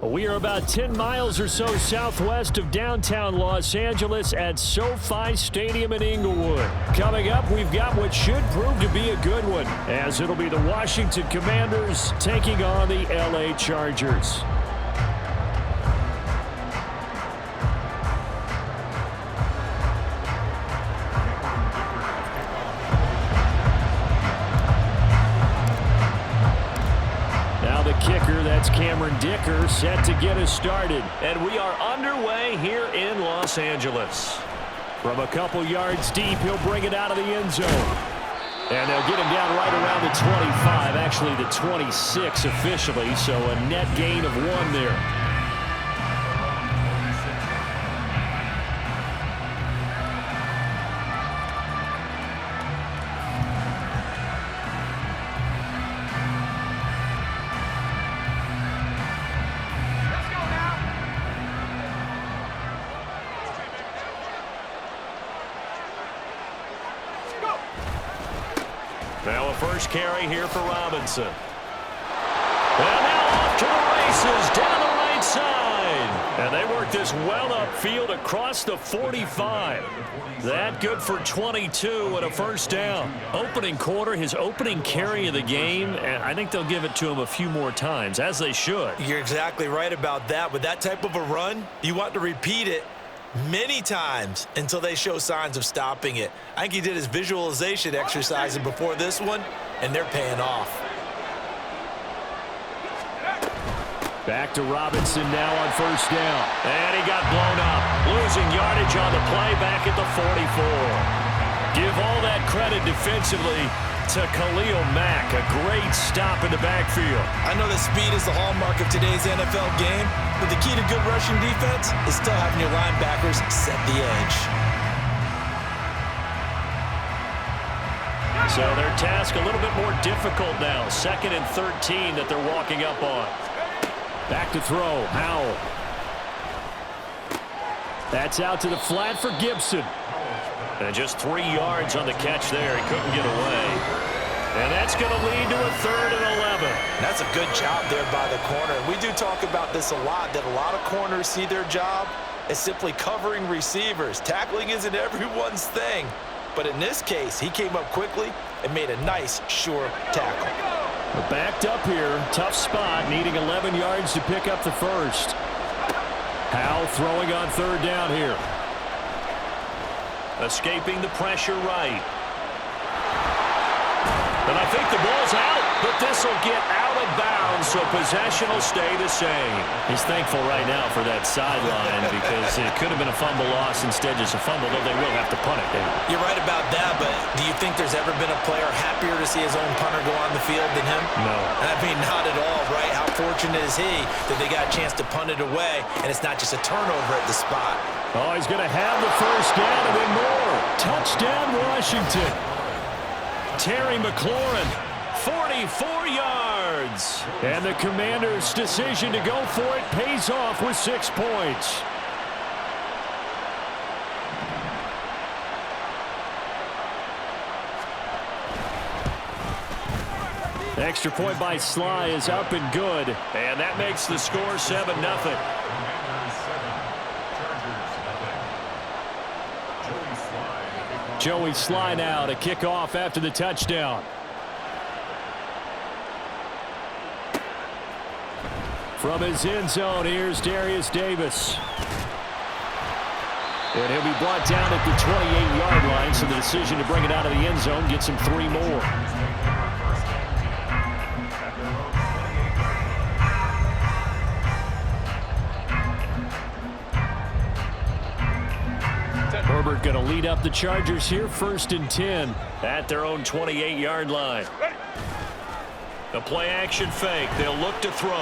We are about 10 miles or so southwest of downtown Los Angeles at SoFi Stadium in Inglewood. Coming up, we've got what should prove to be a good one, as it'll be the Washington Commanders taking on the LA Chargers. Kicker, that's Cameron Dicker, set to get us started. And we are underway here in Los Angeles. From a couple yards deep, he'll bring it out of the end zone. And they'll get him down right around the 25, actually the 26 officially, so a net gain of 1 there. Now a first carry here for Robinson. And now off to the races down the right side. And they work this well upfield across the 45. That good for 22 and a first down. Opening quarter, his opening carry of the game, and I think they'll give it to him a few more times, as they should. You're exactly right about that. With that type of a run, you want to repeat it many times until they show signs of stopping it. I think he did his visualization exercise before this one, and they're paying off. Back to Robinson now on first down. And he got blown up. Losing yardage on the play back at the 44. Give all that credit defensively to Khalil Mack. A great stop in the backfield. I know that speed is the hallmark of today's NFL game, but the key to good rushing defense is still having your linebackers set the edge. So their task a little bit more difficult now. 2nd and 13 that they're walking up on. Back to throw. Howell. That's out to the flat for Gibson. And just 3 yards on the catch there. He couldn't get away. And that's going to lead to a 3rd and 11. That's a good job there by the corner. And we do talk about this a lot, that a lot of corners see their job as simply covering receivers. Tackling isn't everyone's thing. But in this case, he came up quickly and made a nice, sure tackle. We're backed up here. Tough spot, needing 11 yards to pick up the first. Howell throwing on 3rd down here. Escaping the pressure right. And I think the ball's out, but this will get out of bounds, so possession will stay the same. He's thankful right now for that sideline because it could have been a fumble loss, instead just a fumble, though they will have to punt it. You're right about that, but do you think there's ever been a player happier to see his own punter go on the field than him? No. I mean, not at all, right? How fortunate is he that they got a chance to punt it away, and it's not just a turnover at the spot. Oh, he's going to have the first down and then more. Touchdown, Washington. Terry McLaurin, 44 yards. And the Commanders' decision to go for it pays off with 6 points. Extra point by Sly is up and good. And that makes the score 7-0. Joey Sly now to kick off after the touchdown. From his end zone, here's Darius Davis. And he'll be brought down at the 28-yard line, so the decision to bring it out of the end zone gets him 3 more. Herbert going to lead up the Chargers here, 1st and 10. At their own 28-yard line. The play-action fake. They'll look to throw.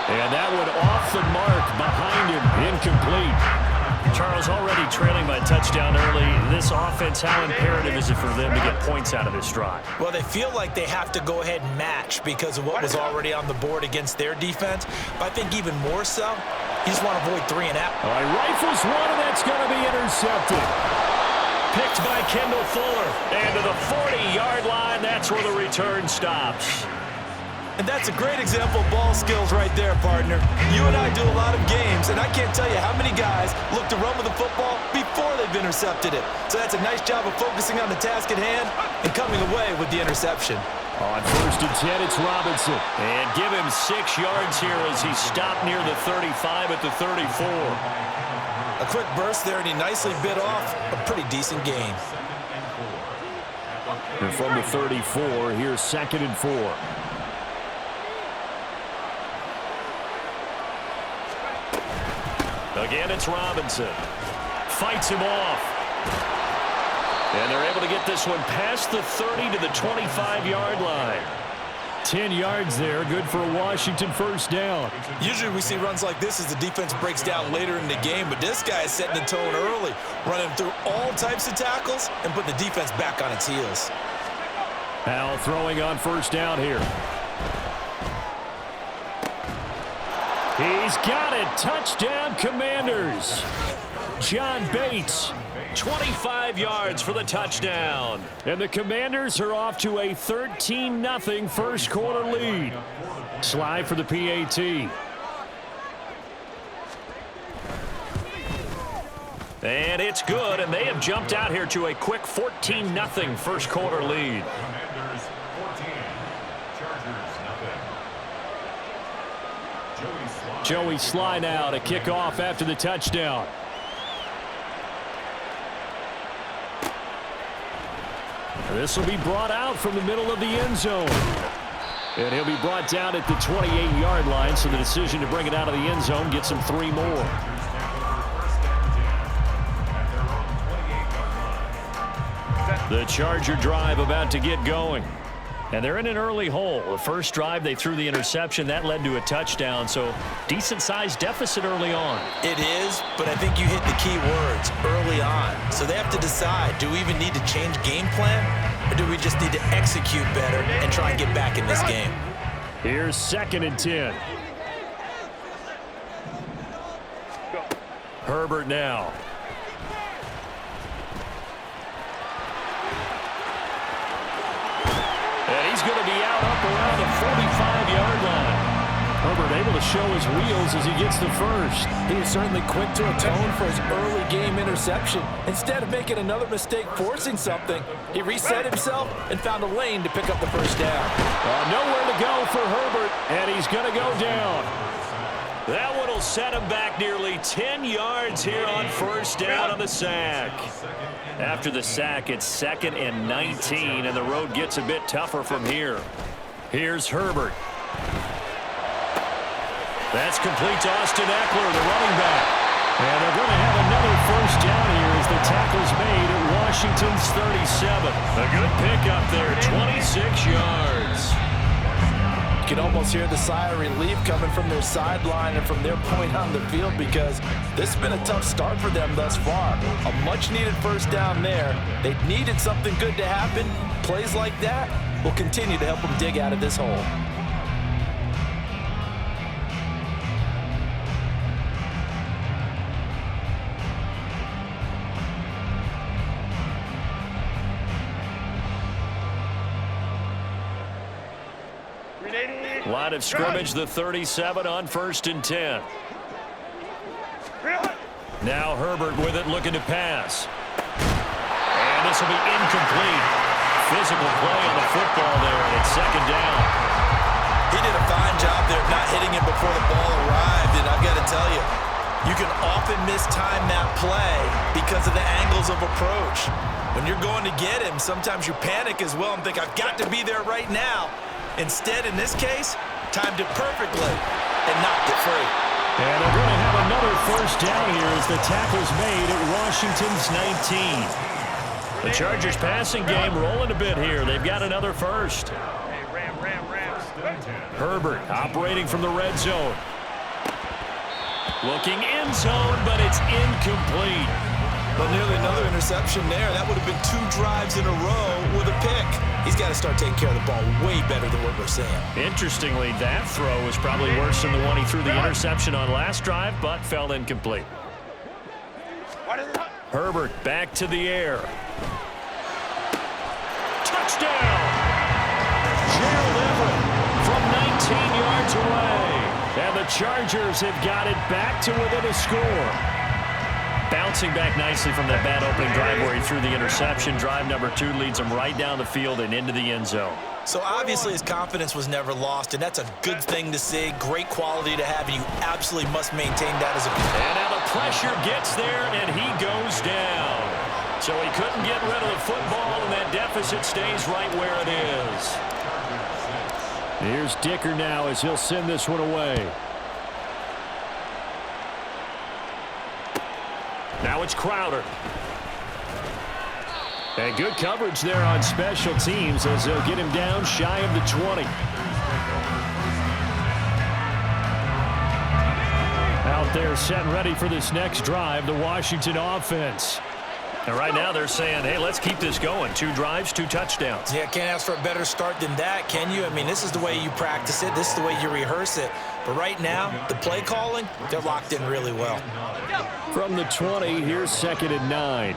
And that one off the mark behind him. Incomplete. Charles, already trailing by a touchdown early. This offense, how imperative is it for them to get points out of this drive? Well, they feel like they have to go ahead and match because of what was already on the board against their defense. But I think even more so, you just want to avoid 3 and out. All right, rifles one, and that's going to be intercepted. Picked by Kendall Fuller. And to the 40-yard line, that's where the return stops. And that's a great example of ball skills right there, partner. You and I do a lot of games, and I can't tell you how many guys look to run with the football before they've intercepted it. So that's a nice job of focusing on the task at hand and coming away with the interception. On 1st and 10, it's Robinson. And give him 6 yards here as he stopped near the 35 at the 34. A quick burst there, and he nicely bit off a pretty decent gain. And from the 34, here's 2nd and 4. Again, it's Robinson. Fights him off. And they're able to get this one past the 30 to the 25-yard line. 10 yards there, good for a Washington 1st down. Usually we see runs like this as the defense breaks down later in the game, but this guy is setting the tone early, running through all types of tackles and putting the defense back on its heels. Al throwing on 1st down here. He's got it. Touchdown, Commanders. John Bates. 25 yards for the touchdown. And the Commanders are off to a 13-0 first quarter lead. Slide for the PAT. And it's good, and they have jumped out here to a quick 14-0 first quarter lead. Joey Sly now to kick off after the touchdown. This will be brought out from the middle of the end zone. And he'll be brought down at the 28-yard line, so the decision to bring it out of the end zone gets him 3 more. The Charger drive about to get going. And they're in an early hole. The first drive, they threw the interception. That led to a touchdown, so decent-sized deficit early on. It is, but I think you hit the key words, early on. So they have to decide, do we even need to change game plan, or do we just need to execute better and try and get back in this game? Here's 2nd and 10. Herbert now. And he's going to be out up around the 45-yard line. Herbert able to show his wheels as he gets the first. He is certainly quick to atone for his early game interception. Instead of making another mistake forcing something, he reset himself and found a lane to pick up the first down. Nowhere to go for Herbert, and he's going to go down. That one will set him back nearly 10 yards here on 1st down on the sack. After the sack, it's 2nd and 19, and the road gets a bit tougher from here. Here's Herbert. That's complete to Austin Eckler, the running back. And they're going to have another 1st down here as the tackle's made at Washington's 37. A good pickup there, 26 yards. You can almost hear the sigh of relief coming from their sideline and from their point on the field, because this has been a tough start for them thus far. A much-needed 1st down there. They needed something good to happen. Plays like that will continue to help them dig out of this hole. Line of scrimmage, the 37 on 1st and 10. Now Herbert with it, looking to pass. And this will be incomplete. Physical play on the football there, and it's 2nd down. He did a fine job there of not hitting him before the ball arrived, and I've got to tell you, you can often mistime that play because of the angles of approach. When you're going to get him, sometimes you panic as well and think, I've got to be there right now. Instead, in this case, timed it perfectly and knocked it free. And they're going to have another 1st down here as the tackle's made at Washington's 19. The Chargers passing game rolling a bit here. They've got another 1st. Herbert operating from the red zone. Looking end zone, but it's incomplete. But nearly another interception there. That would have been 2 drives in a row with a pick. He's got to start taking care of the ball way better than what we're seeing. Interestingly, that throw was probably worse than the one he threw the interception on last drive, but fell incomplete. Herbert back to the air. Touchdown! Gerald Everett from yards away. And the Chargers have got it back to within a score. Bouncing back nicely from that bad opening drive where he threw the interception. Drive number 2 leads him right down the field and into the end zone. So obviously his confidence was never lost, and that's a good thing to see. Great quality to have, and you absolutely must maintain that as a... And now the pressure gets there, and he goes down. So he couldn't get rid of the football, and that deficit stays right where it is. Here's Dicker now as he'll send this one away. Now it's Crowder. And good coverage there on special teams as they'll get him down shy of the 20. Out there set and ready for this next drive, the Washington offense. And right now they're saying, hey, let's keep this going. 2 drives, 2 touchdowns. Yeah, can't ask for a better start than that, can you? I mean, this is the way you practice it. This is the way you rehearse it. But right now, the play calling, they're locked in really well. From the 20, here's 2nd and 9.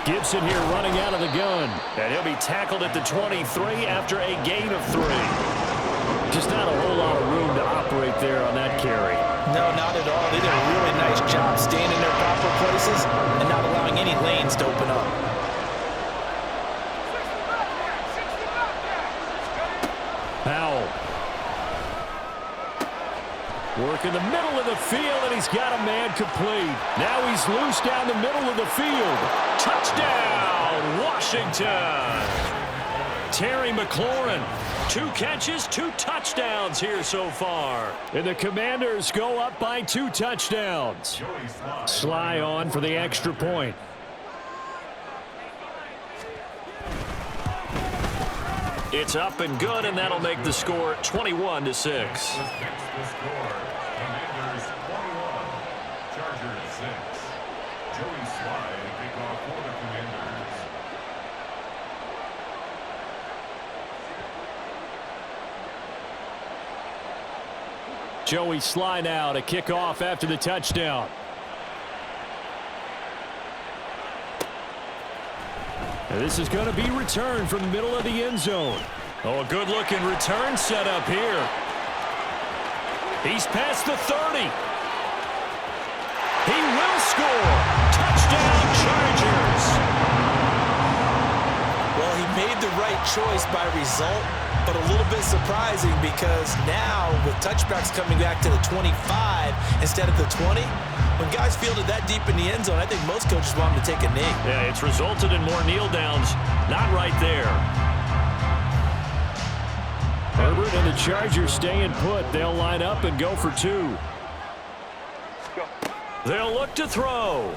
Gibson here running out of the gun. And he'll be tackled at the 23 after a gain of 3. Just not a whole lot of room to operate there on that carry. No, not at all. They did a really nice job staying in their proper places and not allowing any lanes to open up. Powell. Work in the middle of the field, and he's got a man complete. Now he's loose down the middle of the field. Touchdown, Washington. Terry McLaurin. 2 catches, 2 touchdowns here so far. And the Commanders go up by 2 touchdowns. Sly on for the extra point. It's up and good, and that'll make the score 21-6. Joey Sly now to kick off after the touchdown. And this is going to be returned from the middle of the end zone. Oh, a good-looking return set up here. He's past the 30. He will score. Touchdown, Chargers. Well, he made the right choice by result, but a little bit surprising because now with touchbacks coming back to the 25 instead of the 20, when guys fielded that deep in the end zone, I think most coaches want them to take a knee. Yeah, it's resulted in more kneel downs. Not right there. Herbert and the Chargers staying put. They'll line up and go for 2. They'll look to throw.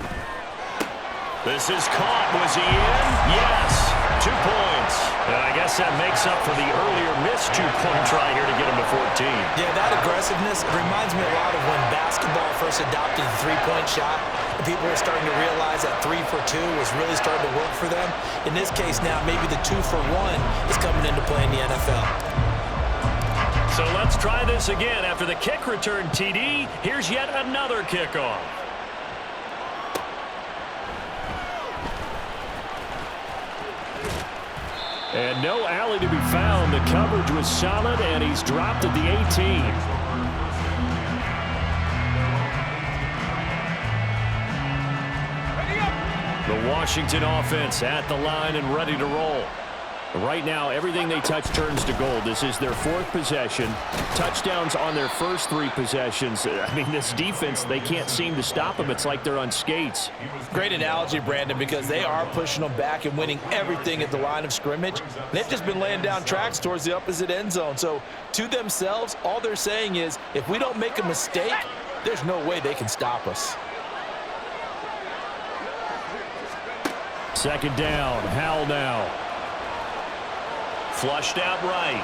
This is caught. Was he in? Yes. 2 points. And I guess that makes up for the earlier missed 2-point try here to get him to 14. Yeah, that aggressiveness, it reminds me a lot of when basketball first adopted the 3-point shot. And people were starting to realize that 3 for 2 was really starting to work for them. In this case now, maybe the 2 for 1 is coming into play in the NFL. So let's try this again. After the kick return TD, here's yet another kickoff. And no alley to be found. The coverage was solid, and he's dropped at the 18. The Washington offense at the line and ready to roll. Right now, everything they touch turns to gold. This is their 4th possession. Touchdowns on their first 3 possessions. I mean, this defense, they can't seem to stop them. It's like they're on skates. Great analogy, Brandon, because they are pushing them back and winning everything at the line of scrimmage. They've just been laying down tracks towards the opposite end zone. So to themselves, all they're saying is, if we don't make a mistake, there's no way they can stop us. 2nd down. Howell now. Flushed out right.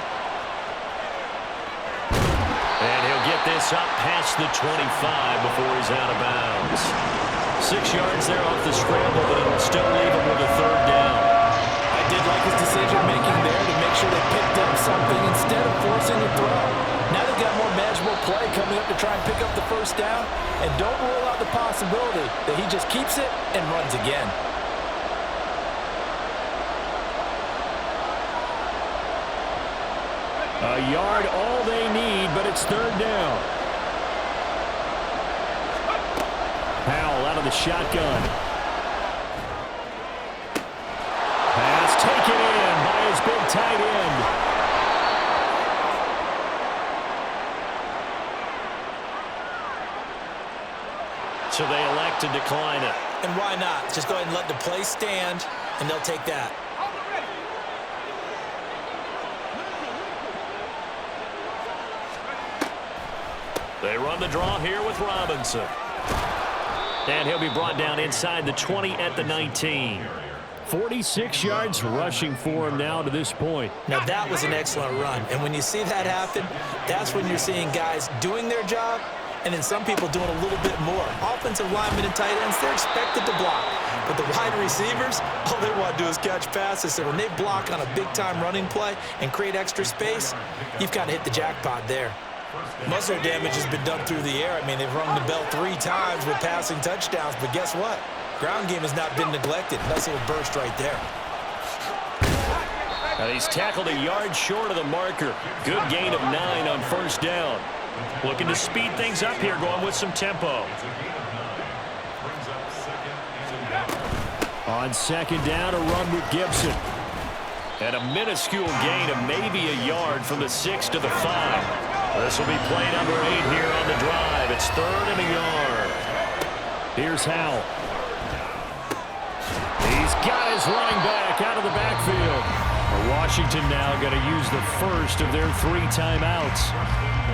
And he'll get this up past the 25 before he's out of bounds. 6 yards there off the scramble, but it'll still leave him with a 3rd down. I did like his decision-making there to make sure they picked up something instead of forcing a throw. Now they've got more manageable play coming up to try and pick up the 1st down. And don't rule out the possibility that he just keeps it and runs again. A yard, all they need, but it's third down. Powell out of the shotgun. Pass taken in by his big tight end. So they elect to decline it. And why not? Just go ahead and let the play stand, and they'll take that. They run the draw here with Robinson. And he'll be brought down inside the 20 at the 19. 46 yards rushing for him now to this point. Now, that was an excellent run. And when you see that happen, that's when you're seeing guys doing their job and then some people doing a little bit more. Offensive linemen and tight ends, they're expected to block. But the wide receivers, all they want to do is catch passes. So when they block on a big-time running play and create extra space, you've kind of hit the jackpot there. Most of their damage has been done through the air. I mean, they've rung the bell 3 times with passing touchdowns. But guess what? Ground game has not been neglected. Nice little burst right there. And he's tackled a yard short of the marker. Good gain of 9 on first down. Looking to speed things up here, going with some tempo. On second down, a run with Gibson. And a minuscule gain of maybe a yard from the 6 to the 5. This will be play number 8 here on the drive. It's 3rd and a yard. Here's Howell. He's got his running back out of the backfield. Washington now going to use the first of their 3 timeouts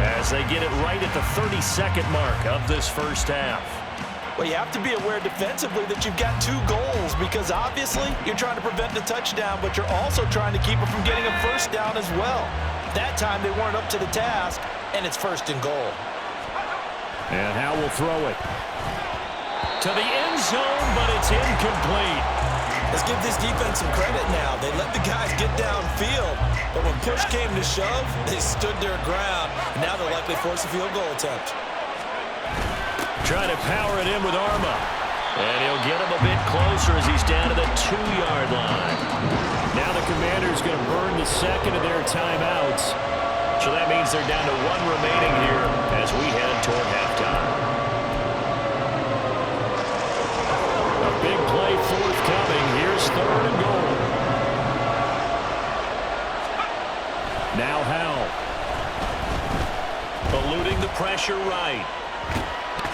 as they get it right at the 32nd mark of this first half. Well, you have to be aware defensively that you've got 2 goals because obviously you're trying to prevent the touchdown, but you're also trying to keep it from getting a first down as well. That time they weren't up to the task, and it's 1st and goal. And Howell will throw it to the end zone, but it's incomplete. Let's give this defense some credit now. They let the guys get downfield, but when push came to shove, they stood their ground. Now they'll likely force a field goal attempt. Trying to power it in with Arma. And he'll get him a bit closer as he's down to the 2-yard line. Now the Commander's going to burn the second of their timeouts. So that means they're down to 1 remaining here as we head toward halftime. A big play forthcoming. Here's 3rd and goal. Now Howell. Eluding the pressure right.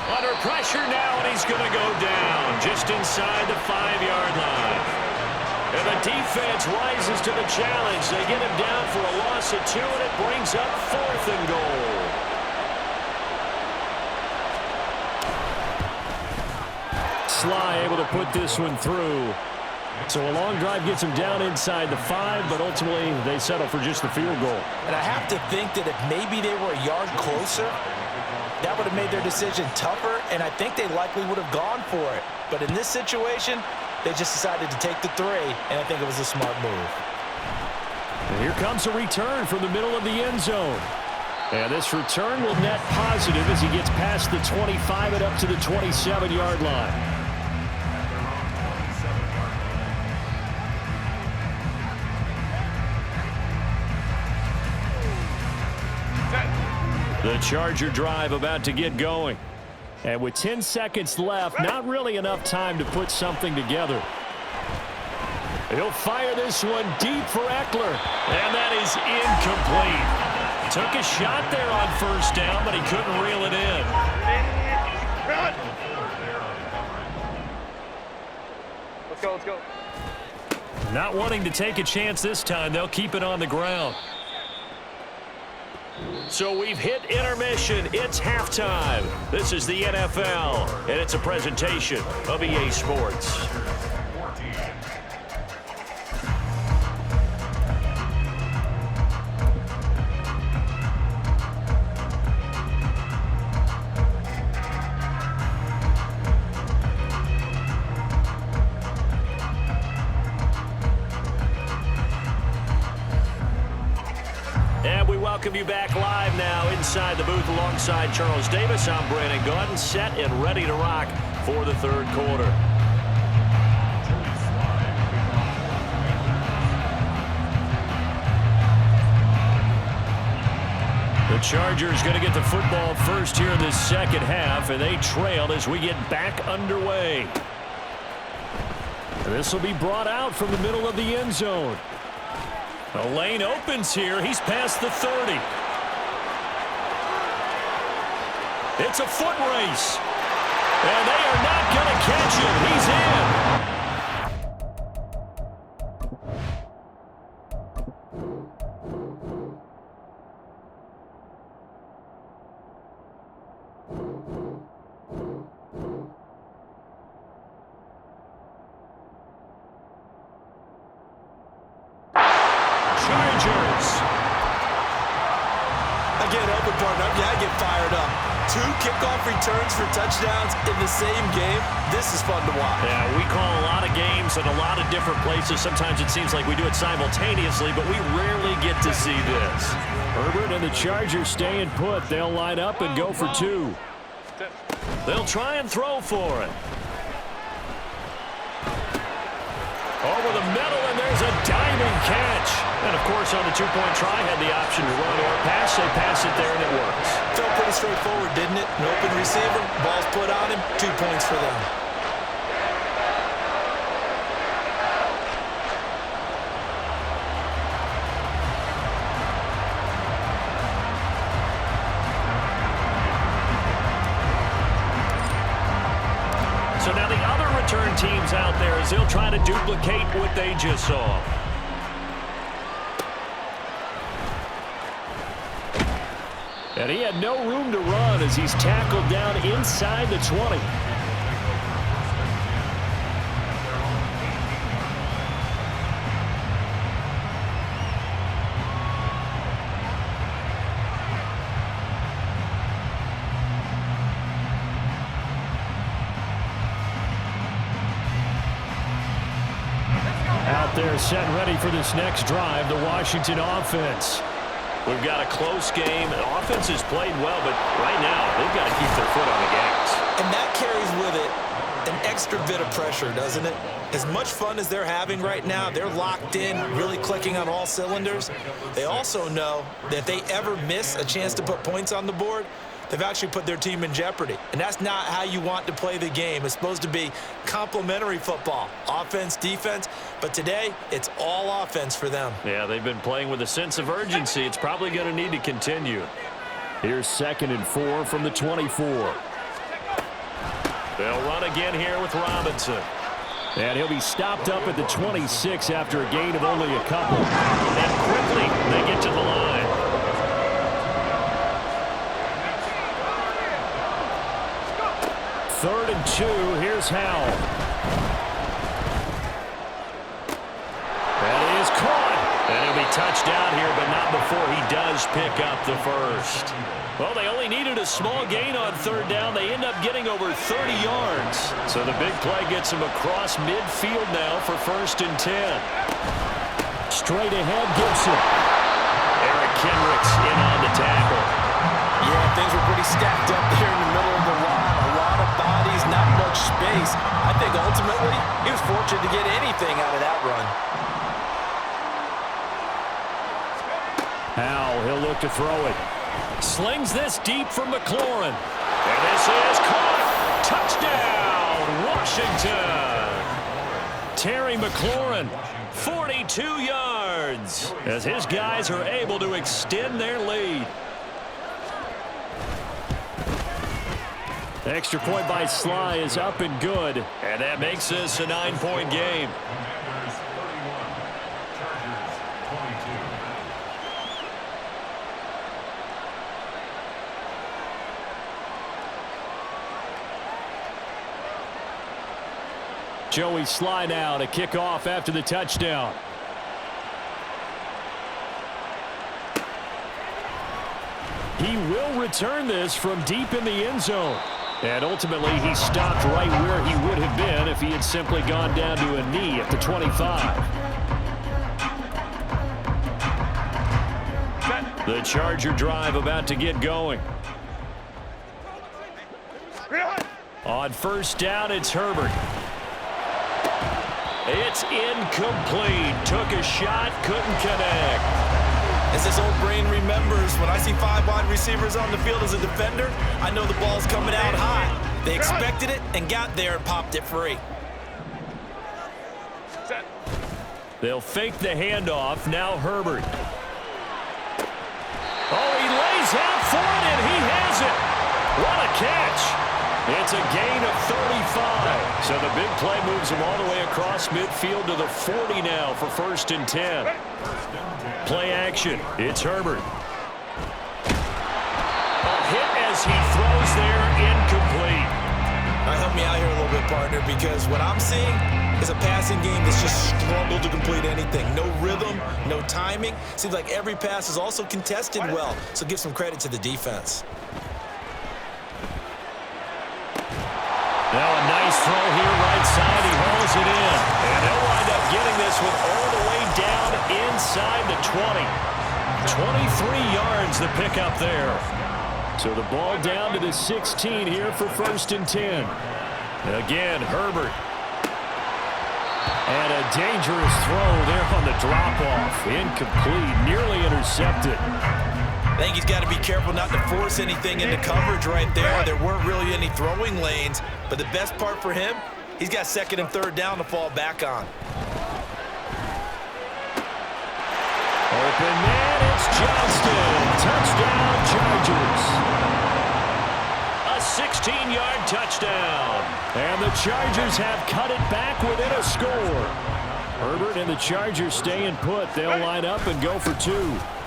Under pressure now, and he's going to go down just inside the 5-yard line. And the defense rises to the challenge. They get him down for a loss of 2, and it brings up 4th and goal. Sly able to put this one through. So a long drive gets them down inside the 5, but ultimately they settle for just the field goal. And I have to think that if maybe they were a yard closer, that would have made their decision tougher, and I think they likely would have gone for it. But in this situation, they just decided to take the 3, and I think it was a smart move. And here comes a return from the middle of the end zone. And this return will net positive as he gets past the 25 and up to the 27-yard line. The Charger drive about to get going. And with 10 seconds left, not really enough time to put something together. He'll fire this one deep for Eckler. And that is incomplete. Took a shot there on first down, but he couldn't reel it in. Let's go, let's go. Not wanting to take a chance this time, they'll keep it on the ground. So we've hit intermission. It's halftime. This is the NFL, and it's a presentation of EA Sports. Welcome you back live now inside the booth alongside Charles Davis. I'm Brandon Gaudin, set and ready to rock for the 3rd quarter. The Chargers going to get the football first here in this second half, and they trail as we get back underway. This will be brought out from the middle of the end zone. The lane opens here. He's past the 30. It's a foot race. And they are not going to catch him. He's in. Returns for touchdowns in the same game. This is fun to watch. Yeah, we call a lot of games in a lot of different places. Sometimes it seems like we do it simultaneously, but we rarely get to see this. Herbert and the Chargers staying put. They'll line up and go for two. They'll try and throw for it. Over the middle, and there's a diving catch. And, of course, on the two-point try, had the option to run or pass. They pass it there, and it works. Felt pretty straightforward, didn't it? An open receiver, ball's put on him, 2 points for them. So now the other return teams out there as they'll try to duplicate what they just saw. And he had no room to run as he's tackled down inside the 20. Out there set ready for this next drive, the Washington offense. We've got a close game. The offense has played well, but right now they've got to keep their foot on the gas. And that carries with it an extra bit of pressure, doesn't it? As much fun as they're having right now, they're locked in, really clicking on all cylinders. They also know that if they ever miss a chance to put points on the board, they've actually put their team in jeopardy. And that's not how you want to play the game. It's supposed to be complementary football, offense, defense. But today, it's all offense for them. Yeah, they've been playing with a sense of urgency. It's probably going to need to continue. Here's 2nd and 4 from the 24. They'll run again here with Robinson. And he'll be stopped up at the 26 after a gain of only a couple. And quickly, they get to the line. Third and 2, here's Howell. That is caught. And he'll be touched down here, but not before he does pick up the first. Well, they only needed a small gain on 3rd down. They end up getting over 30 yards. So the big play gets him across midfield now for 1st and 10. Straight ahead, Gibson. Eric Kendricks in on the tackle. Yeah, things were pretty stacked up there in the middle of the line. A lot of bodies, not much space. I think ultimately he was fortunate to get anything out of that run. Howell, he'll look to throw it. Slings this deep from McLaurin. And this is caught. Touchdown, Washington. Terry McLaurin, 42 yards, as his guys are able to extend their lead. The extra point by Sly is up and good. And that makes this a 9-point game. Joey Sly now to kick off after the touchdown. He will return this from deep in the end zone. And ultimately, he stopped right where he would have been if he had simply gone down to a knee at the 25. The Charger drive about to get going. On 1st down, it's Herbert. It's incomplete. Took a shot, couldn't connect. As this old brain remembers, when I see 5 wide receivers on the field as a defender, I know the ball's coming out high. They expected it and got there and popped it free. They'll fake the handoff. Now Herbert. Oh, he lays out for it, and he has it. What a catch. It's a gain of 35. So the big play moves him all the way across midfield to the 40 now for 1st and 10. Play action. It's Herbert. A hit as he throws there, incomplete. All right, help me out here a little bit, partner, because what I'm seeing is a passing game that's just struggled to complete anything. No rhythm, no timing. Seems like every pass is also contested well, so give some credit to the defense. Now a nice throw here right side. He hauls it in. And they'll wind up getting this one all the way down inside the 20. 23 yards the pickup there. So the ball down to the 16 here for 1st and 10. Again, Herbert. And a dangerous throw there on the drop-off. Incomplete, nearly intercepted. I think he's got to be careful not to force anything into coverage right there. There weren't really any throwing lanes, but the best part for him, he's got 2nd and 3rd down to fall back on. Open man, it's Johnston. Touchdown, Chargers. A 16-yard touchdown. And the Chargers have cut it back within a score. Herbert and the Chargers staying put. They'll line up and go for 2.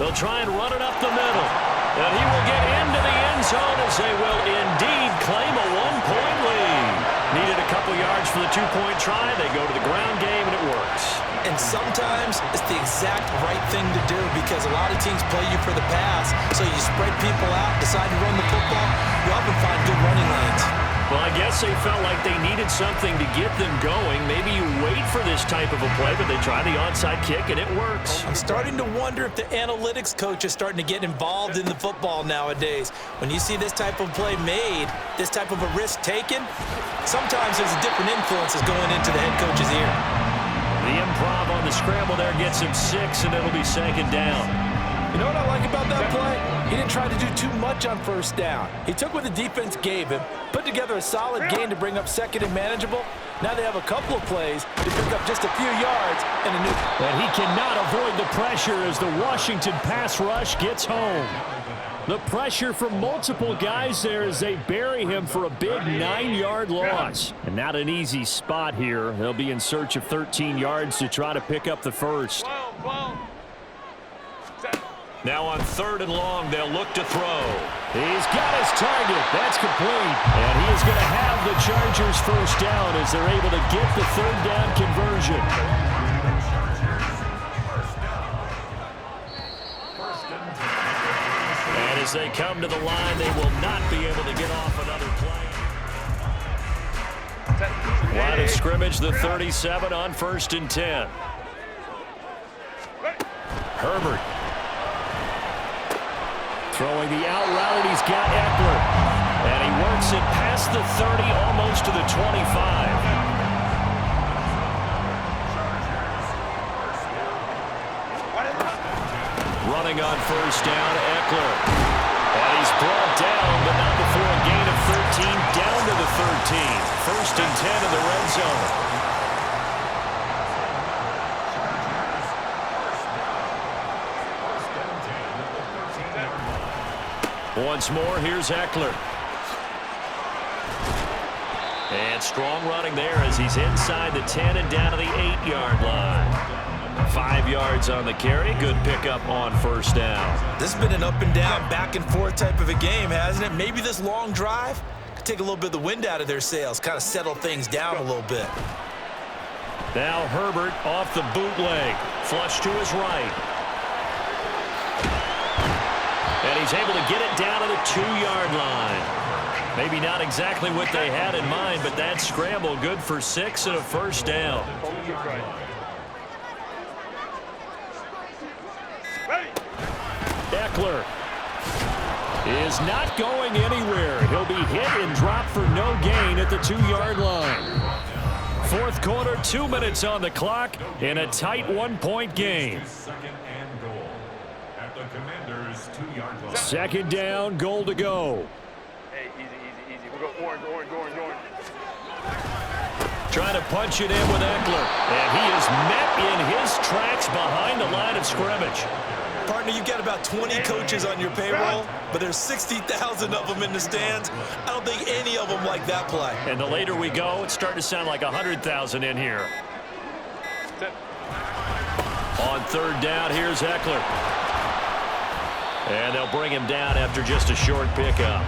They'll try and run it up the middle. And he will get into the end zone as they will indeed claim a 1-point lead. Needed a couple yards for the 2-point try. They go to the ground game, and it works. And sometimes it's the exact right thing to do because a lot of teams play you for the pass. So you spread people out, decide to run the football. You often find good running lanes. Well, I guess they felt like they needed something to get them going. Maybe you wait for this type of a play, but they try the onside kick, and it works. I'm starting to wonder if the analytics coach is starting to get involved in the football nowadays. When you see this type of play made, this type of a risk taken, sometimes there's a different influences going into the head coach's ear. The improv on the scramble there gets him 6, and it'll be 2nd down. You know what I like about that play? He didn't try to do too much on 1st down. He took what the defense gave him, put together a solid gain to bring up 2nd and manageable. Now they have a couple of plays to pick up just a few yards and a new. And he cannot avoid the pressure as the Washington pass rush gets home. The pressure from multiple guys there as they bury him for a big 9-yard loss. And not an easy spot here. They'll be in search of 13 yards to try to pick up the 1st. Now on 3rd and long, they'll look to throw. He's got his target. That's complete. And he is going to have the Chargers 1st down as they're able to get the 3rd down conversion. And as they come to the line, they will not be able to get off another play. Line of scrimmage, the 37 on 1st and 10. Herbert. Throwing the out route, he's got Eckler. And he works it past the 30, almost to the 25. Running on 1st down, Eckler. And he's brought down, but not before a gain of 13, down to the 13. 1st and 10 in the red zone. Once more, here's Eckler. And strong running there as he's inside the 10 and down to the 8-yard line. 5 yards on the carry. Good pickup on 1st down. This has been an up and down, back and forth type of a game, hasn't it? Maybe this long drive could take a little bit of the wind out of their sails, kind of settle things down a little bit. Now Herbert off the bootleg. Flush to his right. And he's able to get it down to the 2-yard line. Maybe not exactly what they had in mind, but that scramble good for 6 and a 1st down. Eckler is not going anywhere. He'll be hit and dropped for no gain at the 2-yard line. 4th quarter, 2 minutes on the clock in a tight 1-point game. Second down, goal to go. Hey, easy. We'll go orange. Trying to punch it in with Eckler. And he is met in his tracks behind the line of scrimmage. Partner, you've got about 20 coaches on your payroll, but there's 60,000 of them in the stands. I don't think any of them like that play. And the later we go, it's starting to sound like 100,000 in here. On third down, here's Eckler. And they'll bring him down after just a short pickup.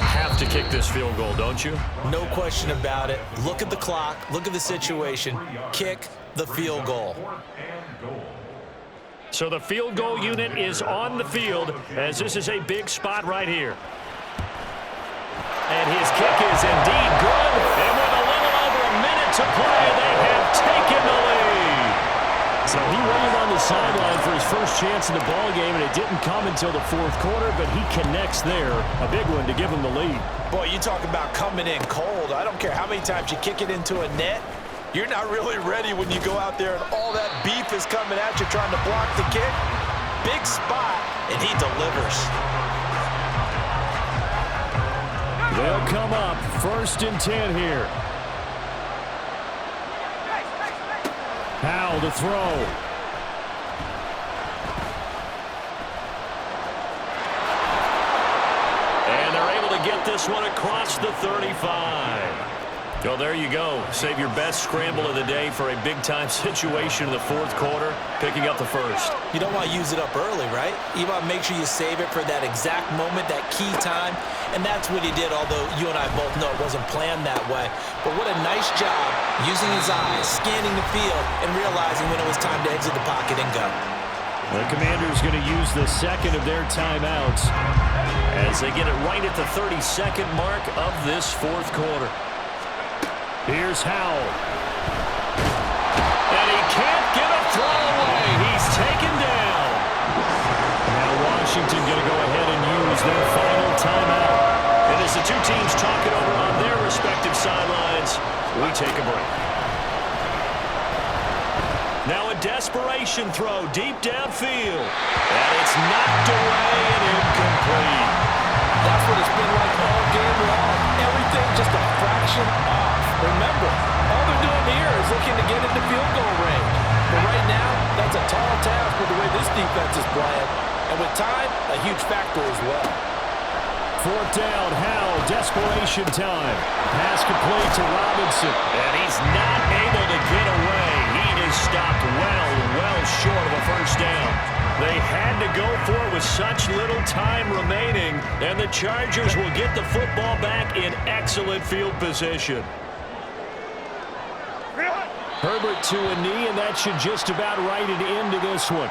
Have to kick this field goal, don't you? No question about it. Look at the clock. Look at the situation. Kick the field goal. So the field goal unit is on the field as this is a big spot right here. And his kick is indeed good. And with a little over a minute to play, they have taken the lead. So he waited on the sideline for his first chance in the ball game, and it didn't come until the fourth quarter, but he connects there. A big one to give him the lead. Boy, you talk about coming in cold. I don't care how many times you kick it into a net. You're not really ready when you go out there and all that beef is coming at you trying to block the kick. Big spot, and he delivers. They'll come up 1st and 10 here. Howell to throw. And they're able to get this one across the 35. Well, there you go. Save your best scramble of the day for a big-time situation in the fourth quarter, picking up the first. You don't want to use it up early, right? You want to make sure you save it for that exact moment, that key time, and that's what he did, although you and I both know it wasn't planned that way. But what a nice job using his eyes, scanning the field, and realizing when it was time to exit the pocket and go. The Commanders going to use the second of their timeouts as they get it right at the 32nd mark of this fourth quarter. Here's Howell. And he can't get a throw away. He's taken down. Now Washington going to go ahead and use their final timeout. And as the two teams talk it over on their respective sidelines, we take a break. Now a desperation throw deep downfield. And it's knocked away and incomplete. That's what it's been like all game long. Everything just a fraction off. Remember, all they're doing here is looking to get into field goal range. But right now, that's a tall task with the way this defense is playing. And with time, a huge factor as well. Fourth down, Howell, desperation time. Pass complete to Robinson. And he's not able to get away. He is stopped well short of a first down. They had to go for it with such little time remaining, and the Chargers will get the football back in excellent field position. Herbert to a knee, and that should just about write it into this one.